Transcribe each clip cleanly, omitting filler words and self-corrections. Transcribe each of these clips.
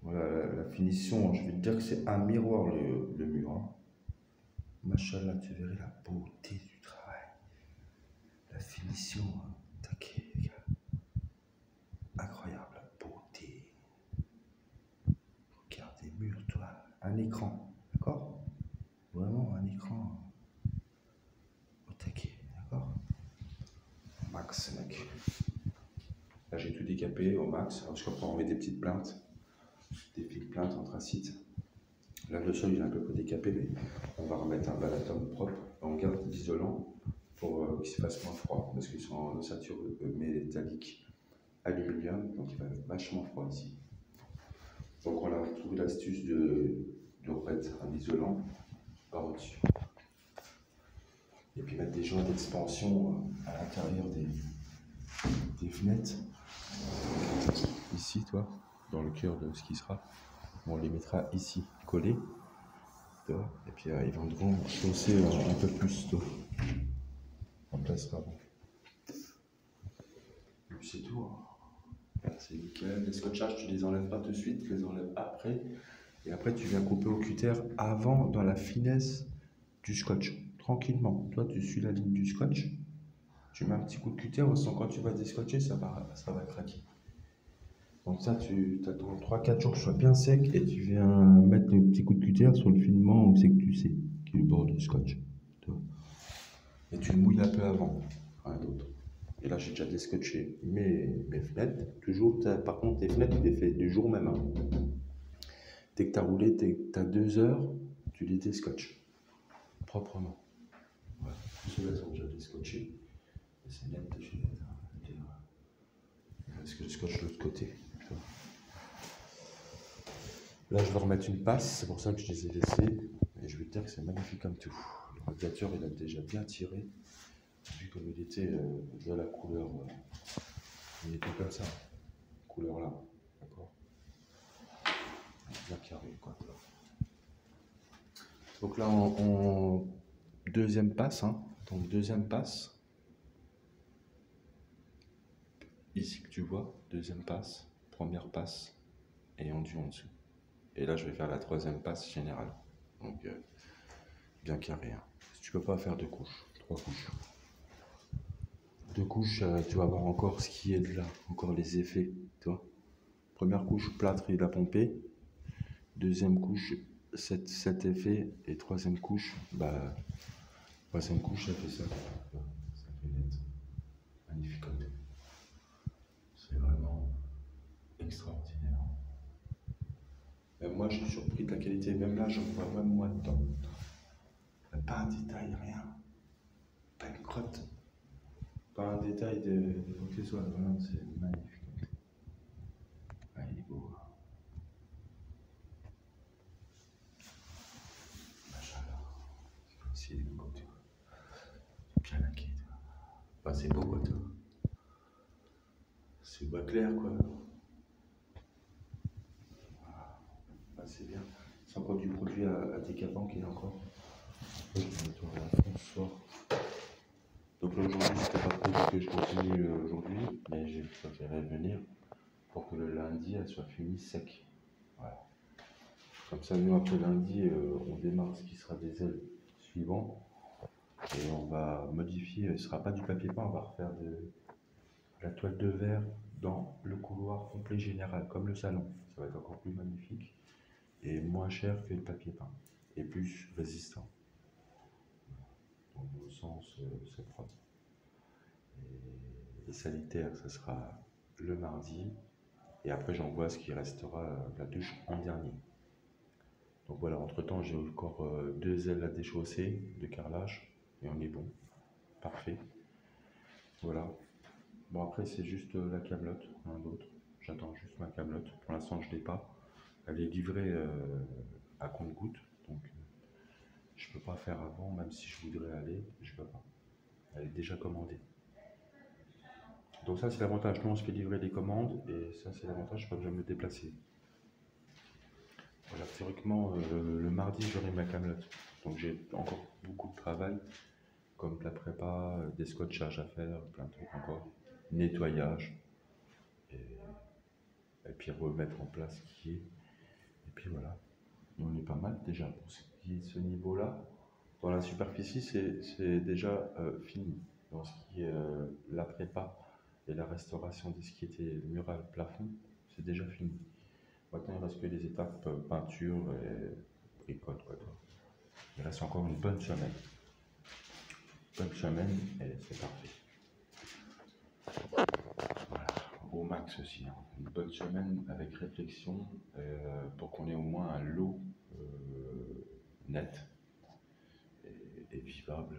Voilà, la finition, je vais te dire que c'est un miroir le mur. Hein. Machallah, tu verrais la beauté du travail. La finition, hein. Taquet, les gars. Incroyable, la beauté. Regarde les murs, toi. Un écran, d'accord? Vraiment un écran au taquet, d'accord? Max, mec. Là, j'ai tout décapé au max, parce qu'après, on met des petites plaintes, des petites plaintes anthracite. Là, le sol, il est un peu décapé, mais on va remettre un balaton propre. On garde l'isolant pour qu'il se fasse moins froid, parce qu'ils sont en ossature métallique aluminium, donc il va être vachement froid ici. Donc, on a trouvé l'astuce de remettre un isolant par-dessus. Et puis mettre des joints d'expansion à l'intérieur des fenêtres. Ici, toi, dans le cœur de ce qui sera. On les mettra ici, collés. Toi, et puis ils viendront chausser un peu plus, toi. On placera. Bon. Et puis c'est tout. Hein. C'est nickel. Les scotchages, tu les enlèves pas tout de suite, tu les enlèves après. Et après, tu viens couper au cutter avant, dans la finesse du scotch. Tranquillement. Toi, tu suis la ligne du scotch. Tu mets un petit coup de cutter, quand tu vas déscotcher, ça va craquer. Donc ça, tu attends 3-4 jours que ce soit bien sec et tu viens mettre le petit coup de cutter sur le finement où c'est que tu sais, qui est le bord du scotch. Et tu le mouilles un peu avant, rien d'autre. Et là, j'ai déjà déscotché mes fenêtres. Toujours, par contre, tes fenêtres, tu les fais du jour même. Hein. Dès que tu as roulé, tu as 2 heures, tu les déscotches proprement. Voilà. Ceux-là sont déjà déscotchés. C'est net, parce que je scotche de l'autre côté. Là, je vais remettre une passe, c'est pour ça que je les ai laissés. Et je vais te dire que c'est magnifique comme tout. Le radiateur, il a déjà bien tiré. Vu comme il était de la couleur, il était comme ça, couleur là, d'accord? Bien carré, quoi. Donc là, on deuxième passe, hein. Donc deuxième passe. Ici que tu vois, deuxième passe, première passe et enduit en dessous. Et là, je vais faire la troisième passe générale. Donc bien carré. Hein. Tu peux pas faire 2 couches, 3 couches. 2 couches, tu vas avoir encore ce qui est de là, encore les effets, tu vois. Première couche, plâtre, il a pompé. Deuxième couche, cet effet. Et troisième couche, troisième couche, ça fait ça. Ça fait net. Magnifique comme tout. C'est vraiment extraordinaire. Même moi, je suis surpris de la qualité. Même là, j'en vois même moi dedans. Pas un détail, rien. Pas une crotte. Pas un détail de quoi que ce soit. Vraiment, c'est magnifique. Ah, il est beau. Machallah. C'est beau, tu vois. Bien laqué, tu vois. Bah, c'est beau, quoi, tu vois. C'est pas clair, quoi. Ah, c'est bien. C'est encore du produit à décapant qui est encore. Donc là, aujourd'hui, c'était pas prévu que je continue aujourd'hui, mais j'ai préféré venir pour que le lundi, elle soit finie sec. Voilà. Comme ça, nous, après lundi, on démarre ce qui sera des ailes suivantes. Et on va modifier, ce ne sera pas du papier peint, on va refaire de la toile de verre dans le couloir complet général, comme le salon. Ça va être encore plus magnifique et moins cher que le papier peint et plus résistant. Donc, au sens, c'est propre. Et les sanitaires, ce sera le mardi. Et après, j'envoie ce qui restera la douche en dernier. Donc voilà, entre-temps, j'ai encore 2 ailes à déchausser de carrelage. Et on est bon. Parfait. Voilà. Bon, après, c'est juste la câblotte, rien d'autre. J'attends juste ma câblotte. Pour l'instant, je ne l'ai pas. Elle est livrée à compte-goutte. Donc, je ne peux pas faire avant, même si je voudrais aller, je ne peux pas. Elle est déjà commandée. Donc ça, c'est l'avantage. Nous, on se fait livrer des commandes. Et ça, c'est l'avantage, je ne peux pas besoin de me déplacer. Voilà, théoriquement, le mardi, j'aurai ma câblotte. Donc, j'ai encore beaucoup de travail, comme de la prépa, des scotchages à faire, plein de trucs encore. Nettoyage. Et puis remettre en place ce qui est. puis voilà, on est pas mal déjà pour ce qui est de ce niveau-là. Dans la superficie, c'est déjà fini. Dans ce qui est la prépa et la restauration de ce qui était mural, plafond, c'est déjà fini. Maintenant, il ne reste que les étapes peinture et bricole, quoi. Il reste encore une bonne semaine. Bonne semaine et c'est parfait. Voilà, au max aussi. Hein. Une bonne semaine avec réflexion pour qu'on ait au moins un lot net et vivable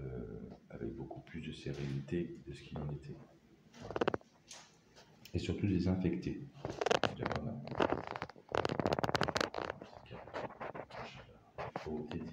avec beaucoup plus de sérénité de ce qu'il en était. Et surtout désinfecté. C'est déjà pas mal. Faut éviter